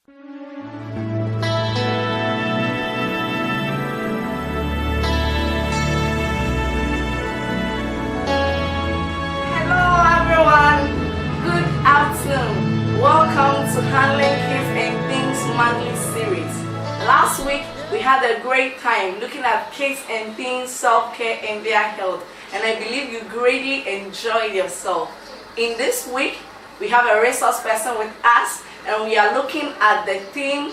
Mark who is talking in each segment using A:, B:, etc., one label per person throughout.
A: Welcome to Handling Kids and Things monthly series. Last week we had a great time looking at kids and teens self-care and their health, and I believe you greatly enjoyed yourself. In this week we have a resource person with us, and we are looking at the theme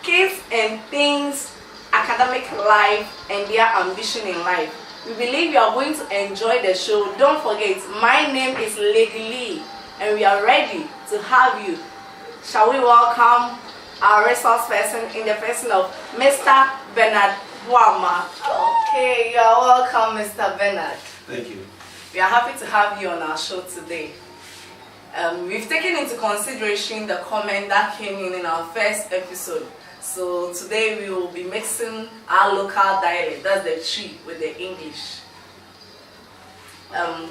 A: Kids and Teens Academic Life and their ambition in life. We believe you are going to enjoy the show. Don't forget, my name is Lady Lee, and we are ready to have you. Shall we welcome our resource person in the person of Mr. Bernard Wama? Okay, you are welcome, Mr. Bernard.
B: Thank you.
A: We are happy to have you on our show today. We've taken into consideration the comment that came in our first episode. So today we will be mixing our local dialect, that's the Chi, with the English.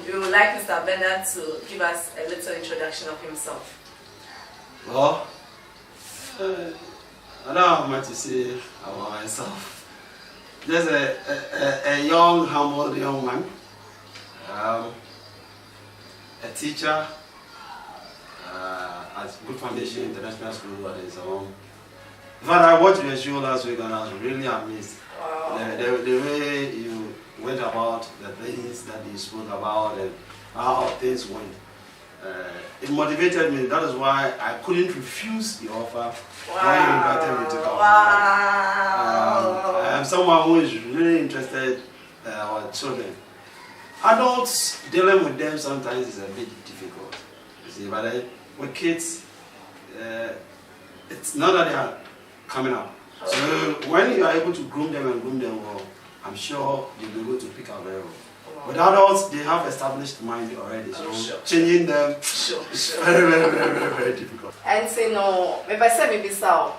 A: We would like Mr. Bernard to give us a little introduction of himself.
B: Well, I don't have much to say about myself. Just a young, humble young man, a teacher at Good Foundation International School and so on. In fact, I watched your show last week and I was really amazed. Wow. The way you went about the things that you spoke about and how things went. It motivated me. That is why I couldn't refuse the offer when you invited me to come. Wow. I am someone who is really interested in children. Adults, dealing with them sometimes is a bit difficult. You see, but with kids, it's not that they are coming up. So when you are able to groom them well, I'm sure you'll be able to pick up very well. With adults, they have established mind already, so changing them is very difficult.
A: And say no, maybe I say maybe so.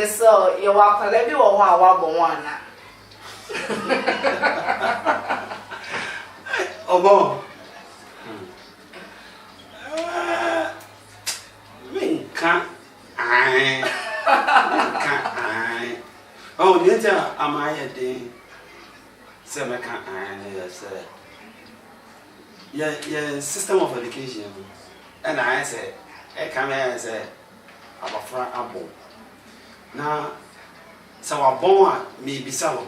A: So you walk a little or one.
B: Oh, me can't I? Oh, the answer am I a thing? Yeah, system of education. And I said, I come here and say, I'm a friend. Now, so our born may be so.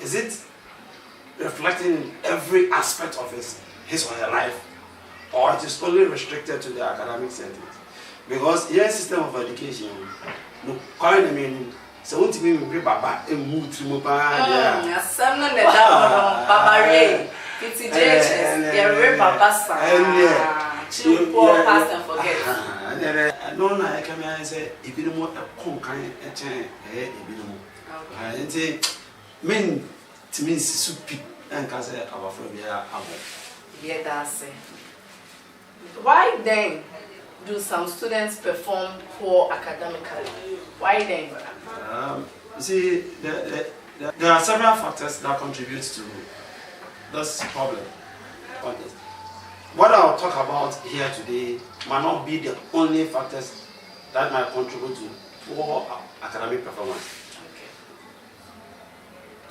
B: Is it reflecting every aspect of his or her life, or it is only restricted to the academic settings? Because your system of education, no, calling them in. So what do you mean, Baba? A mood to move on.
A: Some of the Baba Ray, it's a Baba San. She poor past and forget.
B: And then I know I come here and say, if you don't want a cool kind of chain, if you don't. And say, men to me, soup and can say, our phobia.
A: Yeah, that's it. Why then do some students perform poor academically? Why then?
B: You see, there are several factors that contribute to this problem. What I'll talk about here today might not be the only factors that might contribute to poor academic performance.
A: Okay.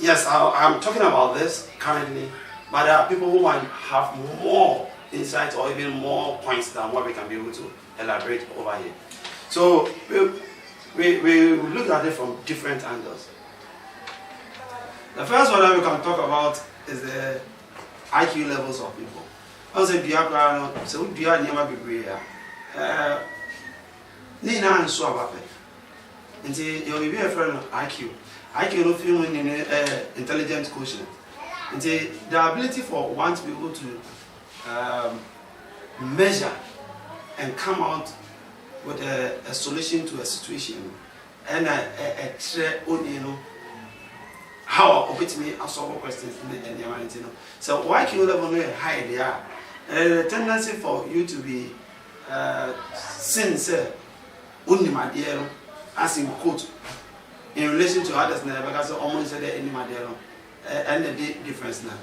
B: Yes, I'm talking about this currently, but there are people who might have more insight or even more points than what we can be able to elaborate over here. So we look at it from different angles. The first one that we can talk about is the IQ levels of people. I say, so do you never be here? Nina and so about it. And say, you'll be a friend of IQ. IQ no feel in intelligence quotient. And say, the ability for one to be able to measure and come out with a solution to a situation and how opportunity to solve questions in the environment. So why can you level high there? The tendency for you to be sincere, only my dear, as in quote, in relation to others, because almost said any my dear, and the difference now.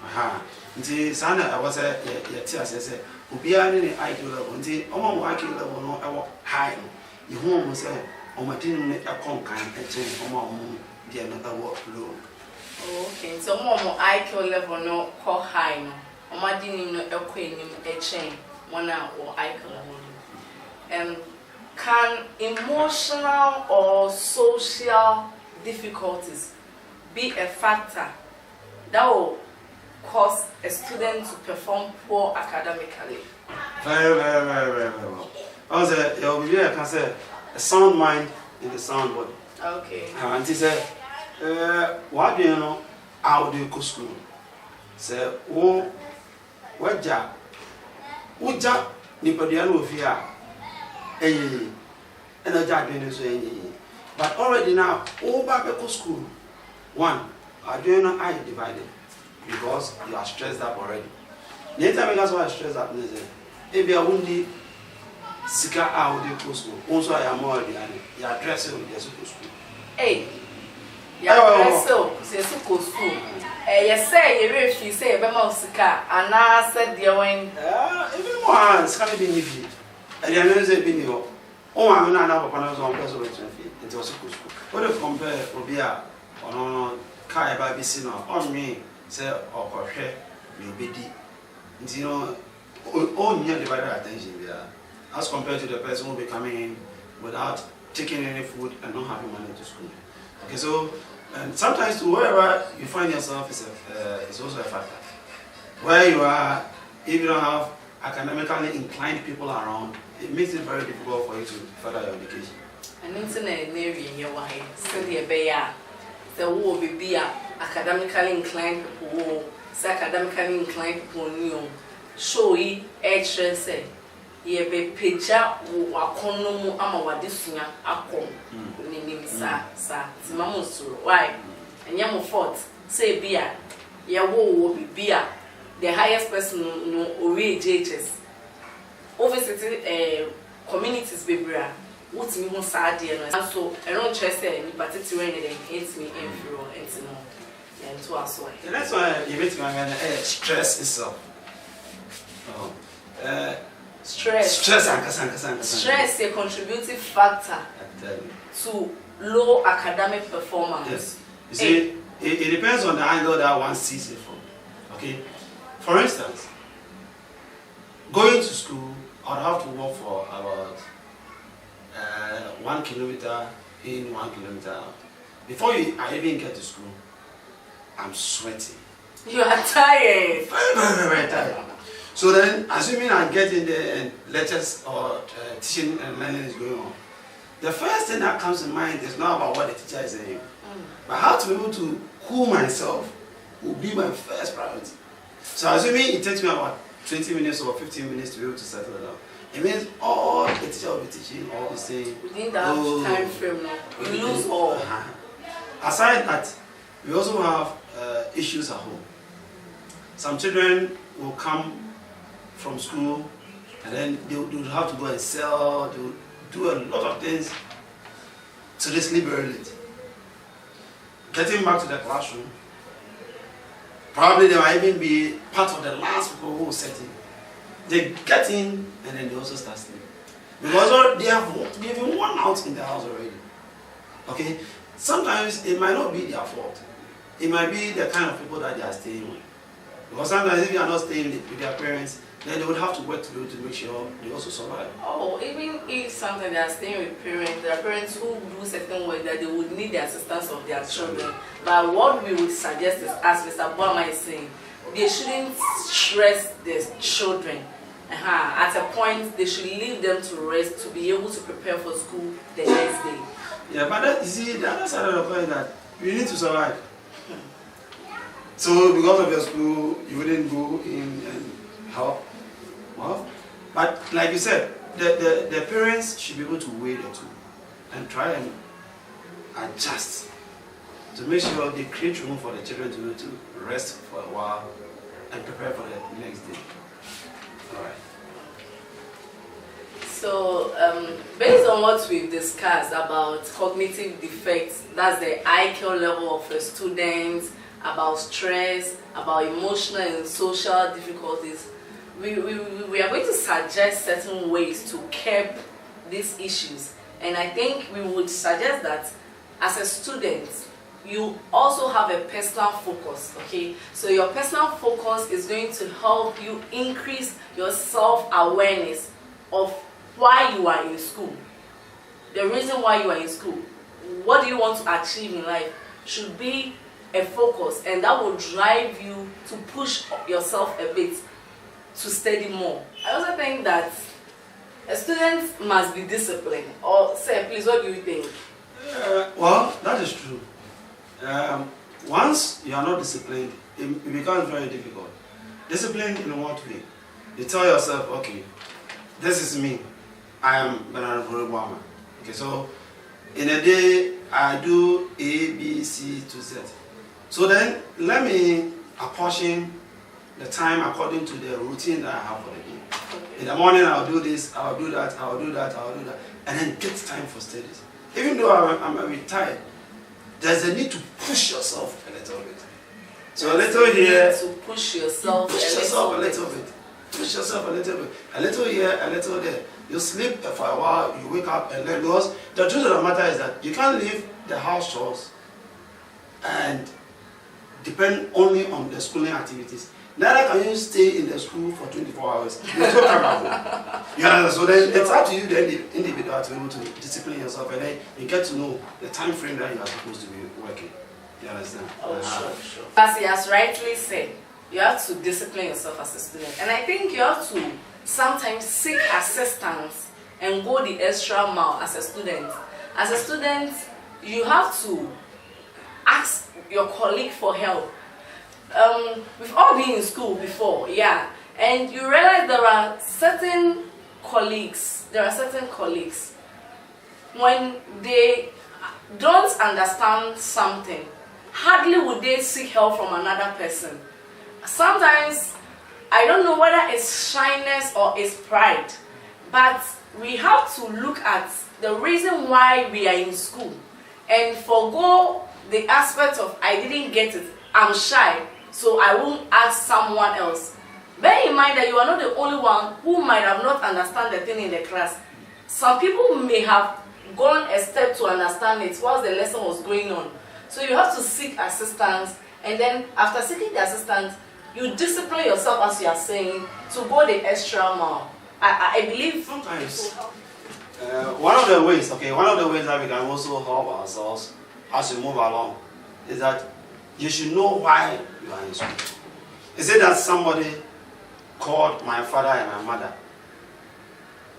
B: Aha. Nti sana I was a teacher says obiara ne IQ level nti omo mo IQ level no ewo high no you home say omo tin ne ekon kan echen omo dia no ewo low.
A: Okay, so omo IQ level no ko high no omo din no ekọ enim echen one or IQ level. Can emotional or social difficulties be a factor that will cause a student to perform poor academically?
B: Very well. I say, I can say a sound mind in the sound body.
A: Okay.
B: And he said, what do you know? How do you go to school? Say, what job? Nipodiano fear. And a job doing so. But already now, all back to school. One, I do not I divided because you are stressed up already. The time that's why I stressed up. If you are only sick out of the school, also I am more than you are dressing with your school.
A: Hey, you are dressing school. You say you wish you say about Sika, and I said the wing.
B: Even more, it's going to be nifty. And the other say, Binio. Oh, I'm not a panels on personal fee. It was a school. What if compare Obia on Kai Baby Sinner on me, say, or Corche, you'll be deep. You know, all near divided attention there, as compared to the person who will be coming in without taking any food and not having money to school. Okay, so and sometimes wherever you find yourself is also a factor. Where you are, if you don't have academically inclined people around, it makes it very difficult for you to further your education.
A: And internet area in your way, so the will be academically inclined people, academically inclined people new. Show ye say ye be picture wakonomu ama wadisunya akom ninim sa timamusuro why enya mo fort say bia ye wo bia the highest person no ori JHS obviously communities bebra what me ho saade no so I don't trust say ni patiti when they hate me infro entino yeah to aso
B: that's why you meet me stress itself. Stress
A: is a contributing factor to low academic performance.
B: Yes. You see, it depends on the angle that one sees it from. Okay? For instance, going to school, I'd have to walk for about 1 kilometer in, 1 kilometer out. Before I even get to school, I'm sweating.
A: You are tired.
B: Very tired. So then, assuming I get in there and lectures or teaching and learning is going on, the first thing that comes to mind is not about what the teacher is saying, but how to be able to cool myself will be my first priority. So assuming it takes me about 20 minutes or 15 minutes to be able to settle it down, it means all the teacher will be teaching, all the saying.
A: Within that time frame, you lose all.
B: Aside that, we also have issues at home. Some children will come from school and then they will have to go and sell, they will do a lot of things, so they sleep very late. Getting back to the classroom, probably they might even be part of the last people who will set in. They get in and then they also start sleeping. Because they have been worn out in the house already. Okay? Sometimes it might not be their fault. It might be the kind of people that they are staying with. Because sometimes if you are not staying with their parents, then they would have to work to make sure they also survive.
A: Oh, even if sometimes they are staying with parents, there are parents who do certain work that they would need the assistance of their children. But what we would suggest is, as Mr. Boama is saying, they shouldn't stress their children. At a point, they should leave them to rest to be able to prepare for school the next day.
B: Yeah, but you see, the other side of the point is that you need to survive. So because of your school, you wouldn't go in and help. Well, but like you said, the parents should be able to weigh the two and try and adjust to make sure they create room for the children to be able to rest for a while and prepare for the next day. All right.
A: So, based on what we've discussed about cognitive defects, that's the IQ level of a student, about stress, about emotional and social difficulties, we are going to suggest certain ways to curb these issues. And I think we would suggest that as a student, you also have a personal focus, okay? So your personal focus is going to help you increase your self-awareness of why you are in school. The reason why you are in school, what do you want to achieve in life, should be a focus, and that will drive you to push yourself a bit to study more. I also think that a student must be disciplined. Or say, please, what do you think?
B: Well, that is true. Once you are not disciplined, it becomes very difficult. Discipline in what way? You tell yourself, okay, this is me. I am Bernard Obama. Okay, so in a day I do A, B, C to Z. So then let me apportion the time according to the routine that I have for the day. Okay. In the morning I'll do this, I'll do that, I'll do that, I'll do that, and then get time for studies. Even though I'm retired, there's a need to push yourself a little bit. So a little here,
A: to push yourself,
B: a little bit. Push yourself a little bit. A little here, a little there. You sleep for a while, you wake up, and then, because the truth of the matter is that you can't leave the house chores and depend only on the schooling activities. Neither can you stay in the school for 24 hours. You still come back home. You understand? So then it's up to you, the individual, to be able to discipline yourself, and then you get to know the time frame that you are supposed to be working. You understand?
A: Sure. As he has rightly said, you have to discipline yourself as a student. And I think you have to sometimes seek assistance and go the extra mile as a student. As a student, you have to ask your colleague for help. We've all been in school before, yeah, and you realize there are certain colleagues, when they don't understand something, hardly would they seek help from another person. Sometimes, I don't know whether it's shyness or it's pride, but we have to look at the reason why we are in school and forgo the aspect of I didn't get it, I'm shy, so I won't ask someone else. Bear in mind that you are not the only one who might have not understand the thing in the class. Some people may have gone a step to understand it whilst the lesson was going on. So you have to seek assistance, and then after seeking the assistance, you discipline yourself, as you are saying, to go the extra mile. I believe
B: sometimes one of the ways that we can also help ourselves as we move along is that you should know why you are in school. Is it that somebody called my father and my mother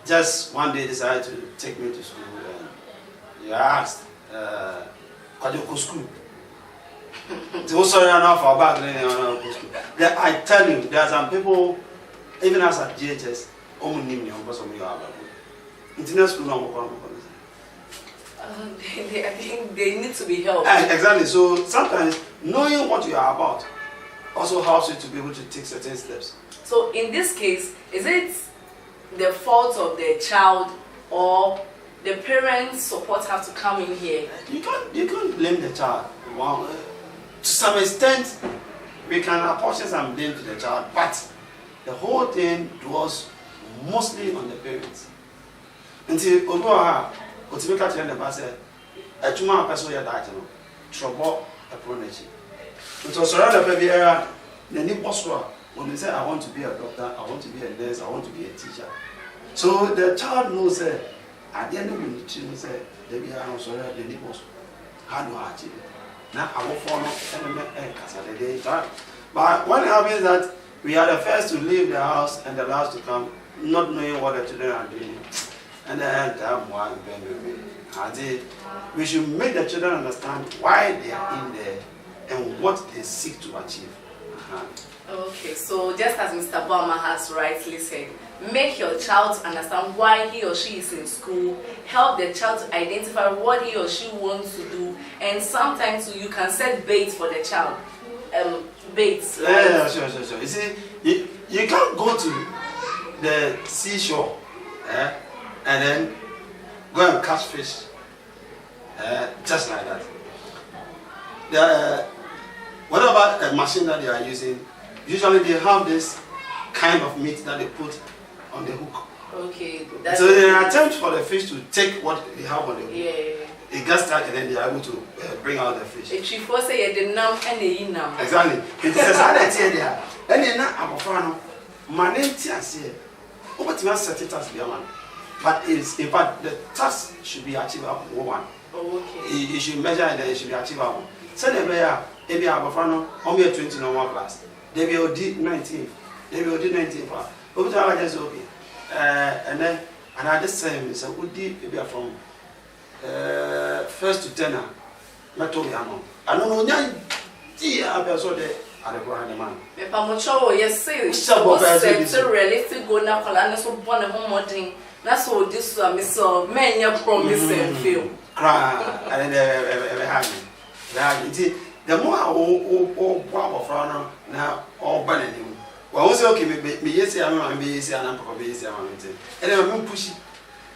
B: just one day decided to take me to school, and you asked, "Can you go to school?" I tell you, there are some people, even as at GHS,
A: I think they need to be helped.
B: Exactly. So sometimes knowing what you are about also helps you to be able to take certain steps.
A: So in this case, is it the fault of the child, or the parents' support have to come in here?
B: You can't blame the child. Well, to some extent, we can apportion some blame to the child, but the whole thing was mostly on the parents. Until Ogoha, Otimika to the bus, a two-man person here died, trouble a pronachi. It was around the baby era, the new boss when they say, I want to be a doctor, I want to be a nurse, I want to be a teacher. So the child knows that at the end of the children say, they be a sorry, the new boss. How do I achieve it? Now I will follow the child. But what happens is that we are the first to leave the house and the last to come, not knowing what the children are doing. And then we should make the children understand why they are in there and what they seek to achieve.
A: Okay, so just as Mr. Bama has rightly said, make your child understand why he or she is in school, help the child to identify what he or she wants to do, and sometimes you can set baits for the child. Baits. Right?
B: Yeah, sure. You see, you can't go to the seashore and then go and catch fish just like that. What about a machine that they are using? Usually they have this kind of meat that they put on the hook.
A: Okay.
B: So in an attempt for the fish to take what they have on the hook,
A: yeah.
B: it gets stuck and then they are able to bring out the fish.
A: If you force it, the numb and the inam.
B: Exactly. It says that there. And then I'm a fan of my name here. Over to set it as the man. But it's in fact the task should be achievable. One.
A: Okay.
B: You should measure and then it should be achievable. So the mayor, maybe I'm a fan of 20 no one class. They will do 19. They will do 19 for. Over to our just okay. And then another same so would maybe from first to 10. I don't know. I don't know. Yeah, I saw the man.
A: If I'm not sure, yes, say,
B: So
A: realistic go now, and so one of more thing. That's all this I saw many promise and feel.
B: Cry, and then have me. The more I will now all banning him. Well, also, okay, me yes, I'm busy and I'm probably busy. And then I'm pushing.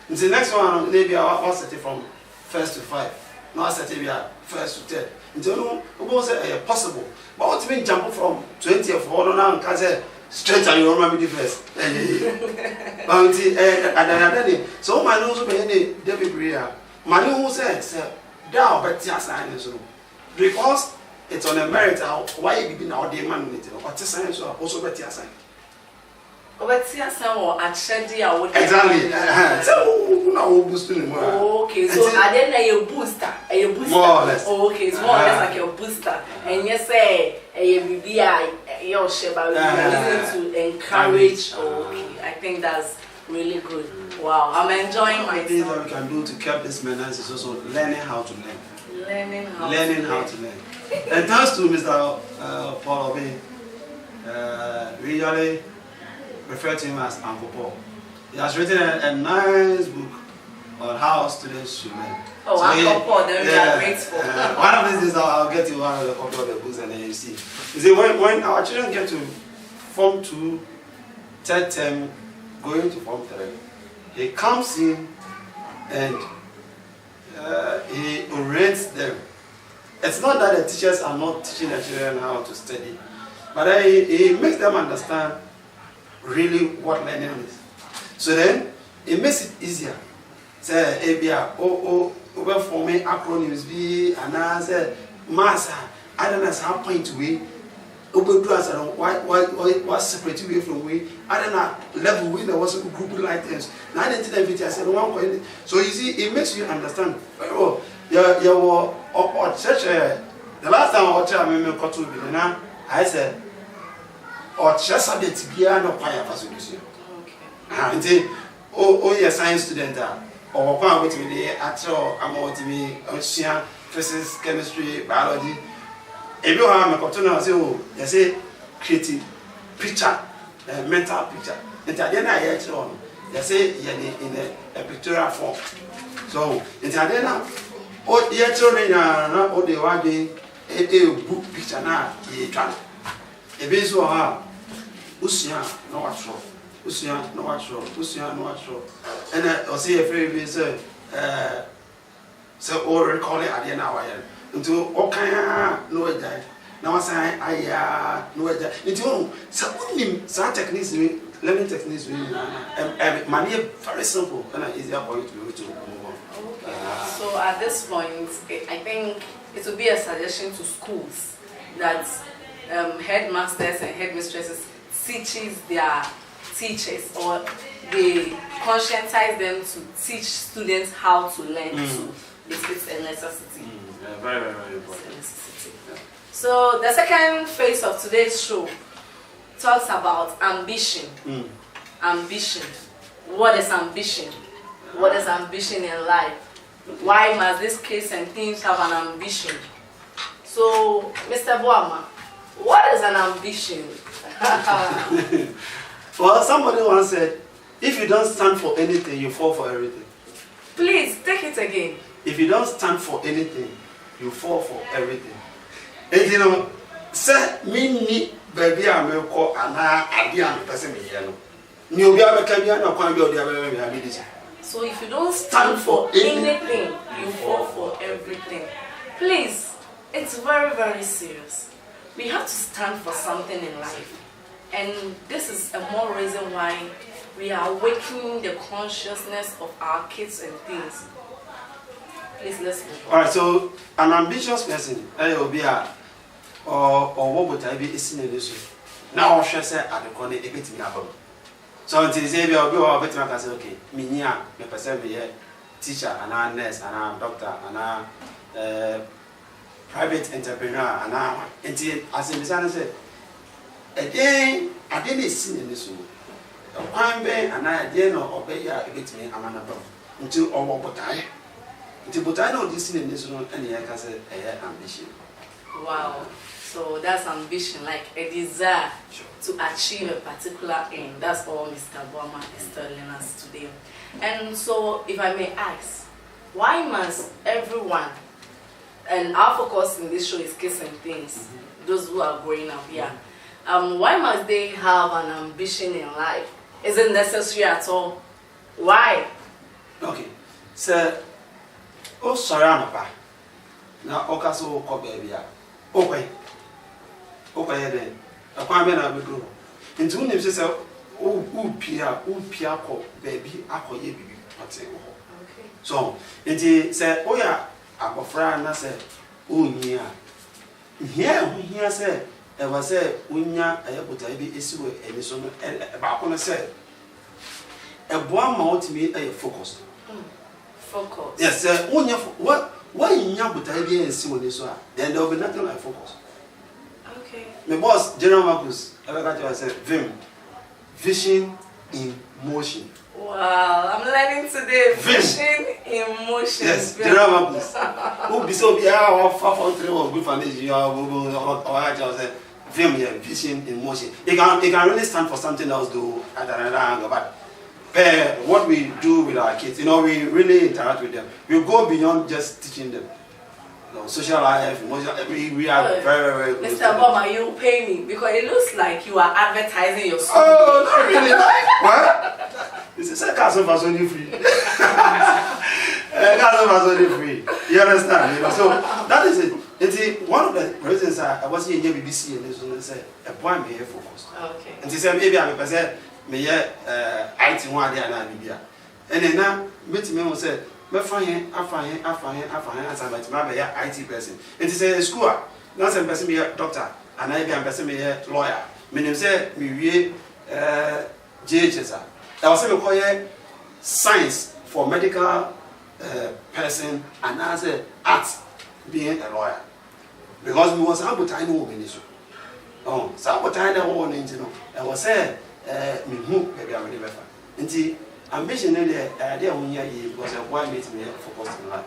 B: The next one, maybe I'll set it from 1st to 5. Now I set it 1st to 10. Until was possible. But what mean jump from 20 or 4 now and can say straight and you remember the first. So my nose will be any David Bria. My nose says, thou but sign so because it's on a merit why you begin our demand or to science or also better sign.
A: Exactly.
B: So now boosting more.
A: Okay, so are then a booster? A booster?
B: More or less.
A: Okay, it's more or less like a booster. And you say a BBI, your Sheba, to encourage. Okay, I think that's really good. Wow, I'm enjoying my
B: things that we can do to keep this manners is also learning how to learn.
A: Learning how to learn.
B: And thanks to Mr. Paul Obi, we usually refer to him as Uncle Paul. He has written a nice book on how students should learn.
A: Oh, so Uncle Paul, then we are grateful.
B: One of these days I'll get you one of the copy of the books and then you see. You see, when our children get to Form 2, third term, going to Form 3, he comes in and he orients them. It's not that the teachers are not teaching the children how to study, but he makes them understand really what learning is. So then it makes it easier. Say ABR, over for me acronyms be and I say mass, I don't know how point we over do as why separate way from we. I don't know level we there was a group like this. Now I didn't I said one point. So you see it makes you understand very well. You church the last time I watched I remember got to be now I said or just a bit beyond no fire for solution. Okay. Yes, science student or one with me actual amount me ocean, physics, chemistry, biology. If you have a cartoon, say, oh, you say creative picture, mental picture. And then I hear on. You say in a pictorial form. So, and then oh, the children are all the one day a book picture now. Ye try. A base or her. Usia, no what's wrong. Usia, no what's wrong. Usia, no what's wrong. And I see a very say, so all recall it at the end of the into all kind no way. Now I say, no way. Into some techniques, learning techniques, money very simple and easier for you to move on.
A: Okay. So at this point, I think it would be a suggestion to schools that headmasters and headmistresses teaches their teachers or they conscientize them to teach students how to learn too. It's a necessity.
B: Very, very, very important.
A: So the second phase of today's show talks about ambition. Ambition. What is ambition? What is ambition in life? Why must this case and things have an ambition? So, Mr. Boama, what is an ambition?
B: Well, somebody once said, if you don't stand for anything, you fall for everything.
A: Please, take it again.
B: If you don't stand for anything, you fall for everything. And you know, say, me, baby, I'm a call and I be a person here.
A: So if you don't stand for anything, you fall for everything. Please, it's very, very serious. We have to stand for something in life. And this is a more reason why we are awakening the consciousness of our kids and teens. Please, let's move on.
B: Alright, so an ambitious person, will be a or what would I be in this? Now, I shall say at the corner a bit in about. So until Xavier will go over to say, okay, me, me person be a teacher, and a nurse, and a doctor, and a private entrepreneur, and a until as in the son said, a day I didn't see in this room. A crime bay, and I didn't obey a bit me, I'm an above until all what I. But I know this in this room, and I can say a ambition.
A: Wow, so that's ambition, like a desire to achieve a particular aim. That's all Mr. Boma is telling us today. And so, if I may ask, why must everyone, and our focus in this show is kids and teens, those who are growing up here, why must they have an ambition in life? Is it necessary at all? Why?
B: Okay, so. Oh, sorry, Anapa. Now, Okaso, Cobebia. Okay, then. A quamen I will go. Into him says, oh, Pia, baby, Ako, ye, not say, okay. So, and he said, oh, yeah, Ako Fran, I said, oh, yeah. Here, said, I was said, Unya, I would be issue, and so about on said, a one more to me, a focus.
A: Focus.
B: Yes, what in your but idea and see when this one, then there will be nothing like focus.
A: Okay.
B: My boss, General Marcus, I said, vision in motion.
A: Wow, I'm learning today. Vision in motion.
B: Yes, General Marcus. Who be so be our 5 or good foundation, or vision in motion. It can really stand for something else, though, at another angle, but. What we do with our kids, we really interact with them. We go beyond just teaching them. Social life, emotional, we are very, very good.
A: Mr. Boma, you pay me because it looks like you are advertising your school.
B: Oh, not really. What? It's a sarcasm for only free. Sarcasm for only free. You understand? So that is it. It's one of the reasons I was in BBC and this one said, a boy may have focus.
A: Okay. And
B: he said, maybe I'm a person. Me IT one day na bibia ene na metime won say me afahen as about me IT person it is a school na say person be doctor and I be person be lawyer me say me wie JHS that was say me call science for medical person and as a art being a lawyer because me was able to know me so so able to know one thing I was say me who maybe I'm really better. Indeed, ambition in the idea when you because why makes me focused in life.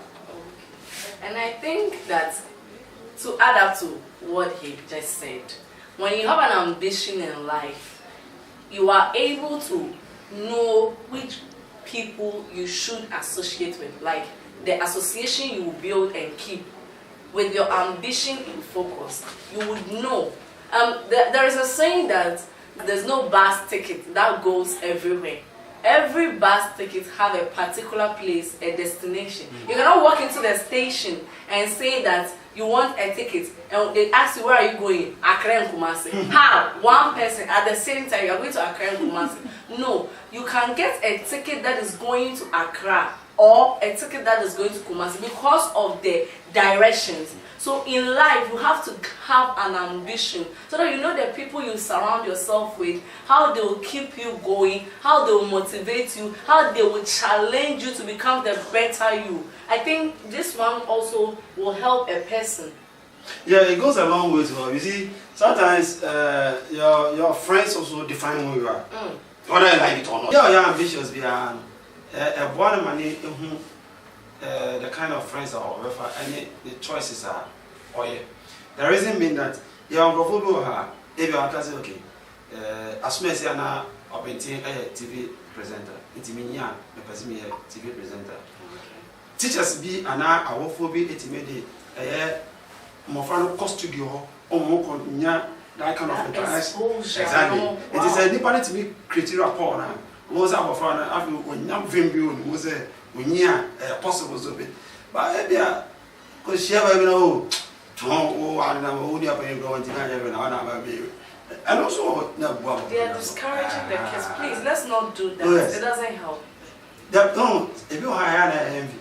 A: And I think that to add up to what he just said, when you have an ambition in life, you are able to know which people you should associate with, like the association you will build and keep with your ambition in focus. You would know. There is a saying that there's no bus ticket that goes everywhere. Every bus ticket have a particular place, a destination. You cannot walk into the station and say that you want a ticket and they ask you where are you going? Accra and Kumasi. How? One person at the same time you are going to Accra and Kumasi. No, you can get a ticket that is going to Accra or a ticket that is going to Kumasi because of the directions. So in life, you have to have an ambition so that you know the people you surround yourself with, how they will keep you going, how they will motivate you, how they will challenge you to become the better you. I think this one also will help a person.
B: Yeah, it goes a long way to help. You see, sometimes your friends also define who you are, whether you like it or not. You're ambitious beyond a born money. The kind of friends or whatever, and the choices are, there doesn't mean that you are going to if you are say okay, as soon as you are a TV presenter, it means you are a TV presenter. Teachers be an awophobia, it may be more fun cost studio or more that kind of interaction. Exactly. Wow. It is a different to be creative rapport now. Most of our fun after when young film was a possible to be. But because she ever know, I don't know who they are going to go and And also, no,
A: They are discouraging the kids. Please, let's not do that.
B: Yes.
A: It doesn't help.
B: No, if you hire an envy.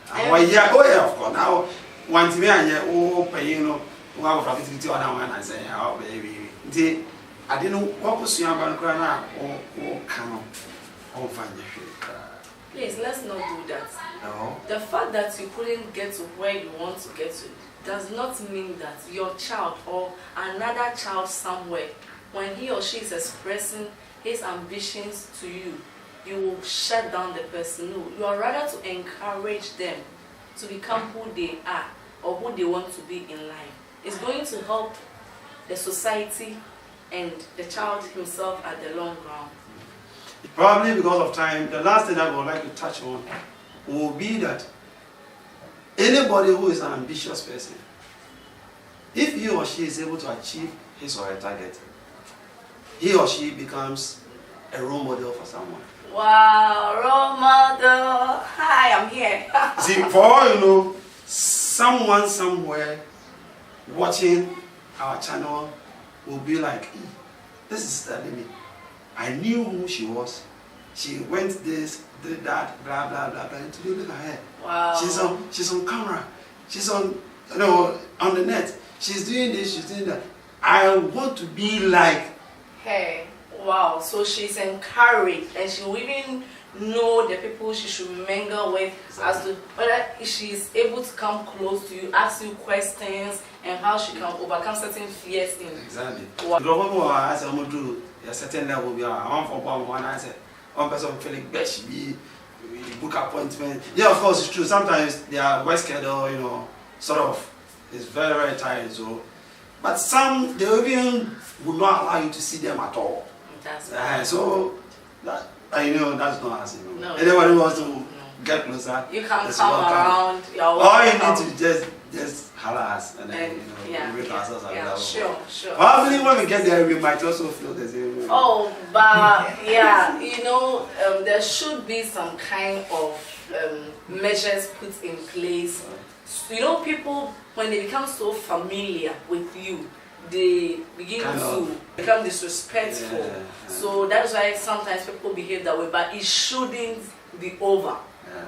B: Oh, yeah, of course. Now, one to me, I pay, you know, one of activity on one and say, oh, baby. I didn't know what was your man crying or come on, find your shit.
A: Please, let's not do that.
B: No.
A: The fact that you couldn't get to where you want to get to does not mean that your child or another child somewhere, when he or she is expressing his ambitions to you, you will shut down the person. No, you are rather to encourage them to become who they are or who they want to be in life. It's going to help the society and the child himself at the long run.
B: Probably because of time, the last thing I would like to touch on will be that anybody who is an ambitious person, if he or she is able to achieve his or her target, he or she becomes a role model for someone.
A: Wow, role model. Hi, I'm here.
B: See, for all you know, someone somewhere watching our channel will be like, this is the limit. I knew who she was. She went this, did that, blah blah blah blah. And today look at her.
A: Wow.
B: She's on camera. She's on, you know, on the net. She's doing this. She's doing that. I want to be like.
A: Hey, wow. So she's encouraged, and she will even know the people she should mingle with, as to whether she's able to come close to you, ask you questions, and how she can overcome certain fears in.
B: Exactly.
A: Wow.
B: I said, I'm going to do a certain level. We are one. I said, one person feeling best, we book appointment. Yeah, of course, it's true. Sometimes their work schedule, you know, sort of is very, very tight. So, but some, they even would not allow you to see them at all.
A: That's
B: so, that, you know, that's not as you know.
A: No.
B: Anyone who wants to get closer,
A: you can come around.
B: All you need to just holler us and then, you know, we make ourselves available.
A: Sure.
B: Probably when we get there, we might also feel the same way.
A: Oh, but yeah, you know, there should be some kind of measures put in place. You know, people, when they become so familiar with you, they begin to become disrespectful.
B: Yeah.
A: So that's why sometimes people behave that way, but it shouldn't be over.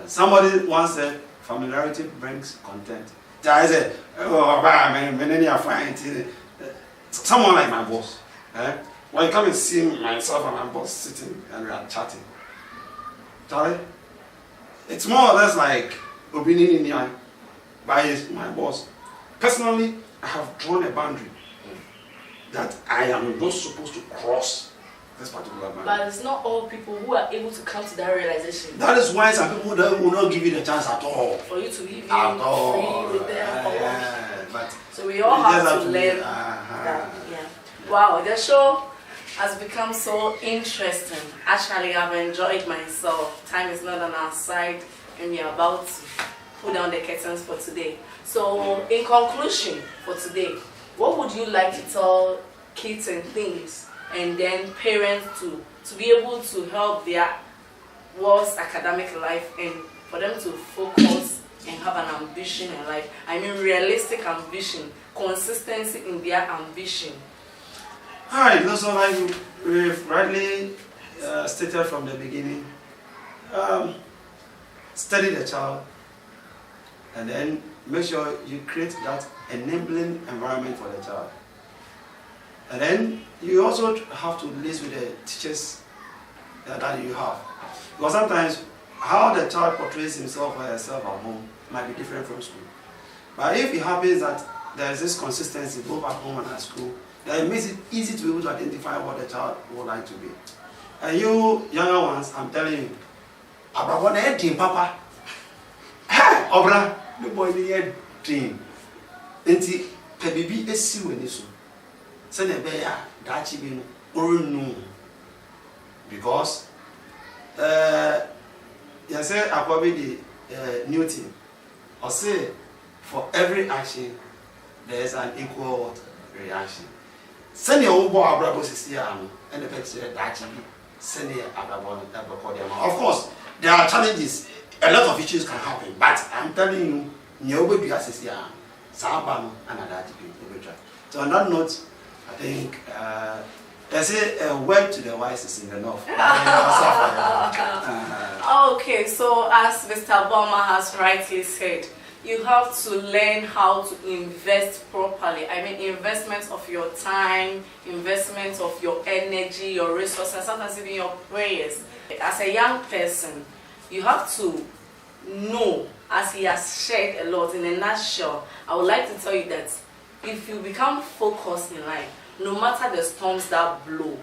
B: Somebody once said, familiarity brings contempt. I said, oh, man, someone like my boss. When you come and see myself and my boss sitting and we are chatting, Charlie, it's more or less like opinion in the eye by my boss. Personally, I have drawn a boundary that I am not supposed to cross this particular boundary.
A: But it's not all people who are able to come to that realization.
B: That is why some people will not give you the chance at all.
A: For you to live
B: Free
A: with them.
B: But
A: so we all have to learn that. Yeah. Wow, the show has become so interesting. Actually, I've enjoyed myself. Time is not on our side, and we are about to pull down the curtains for today. So, in conclusion for today, what would you like to tell kids and teens, and then parents to be able to help their world's academic life and for them to focus and have an ambition in life? I mean, realistic ambition, consistency in their ambition.
B: Alright, so like we've rightly stated from the beginning, study the child and then make sure you create that enabling environment for the child. And then you also have to liaise with the teachers that you have. Because sometimes how the child portrays himself or herself at home might be different from school. But if it happens that there is this consistency both at home and at school, then it makes it easy to be able to identify what the child would like to be. And you younger ones, I'm telling you, Abra team papa. Hey, Obra, the boy the team. Enti pebibi esi we niso. Se na be ya dachi bi no orunu. Because you say akwabi the new team. Or say for every action there is an equal reaction. Send your own boy abrabo sisi anu and the picture dachi bi send your abrabo of course there are challenges, a lot of issues can happen, but I'm telling you, nobody has sisi anu. So on that note, I think they say a word to the wise is in the north.
A: Okay, so as Mr. Boma has rightly said, you have to learn how to invest properly. I mean, investment of your time, investment of your energy, your resources, sometimes even your prayers. As a young person, you have to know, as he has shared a lot in a nutshell, I would like to tell you that if you become focused in life, no matter the storms that blow,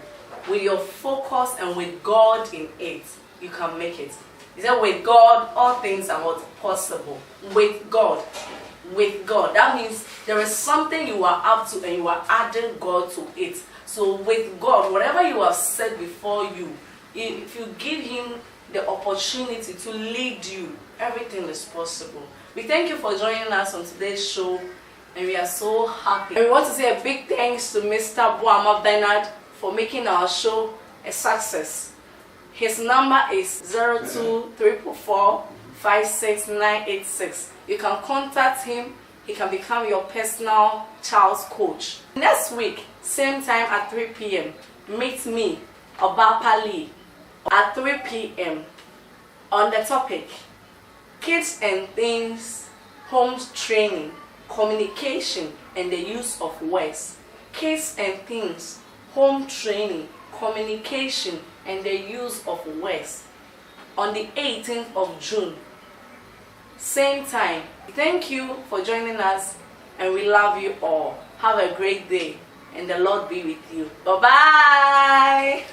A: with your focus and with God in it, you can make it. He said, with God, all things are what possible. With God. With God. That means there is something you are up to and you are adding God to it. So with God, whatever you have said before you, if you give him the opportunity to lead you, everything is possible. We thank you for joining us on today's show, and we are so happy. And we want to say a big thanks to Mr. Boama Bernard for making our show a success. His number is 02-344-56986. You can contact him. He can become your personal child's coach. Next week, same time at 3 p.m., meet me, Obapa Lee, at 3 p.m. on the topic Kids and Things, Home Training, Communication and the Use of Words. Kids and Things, Home Training, Communication and the Use of Words, on the 18th of June, same time. Thank you for joining us, and we love you all. Have a great day, and the Lord be with you. Bye-bye.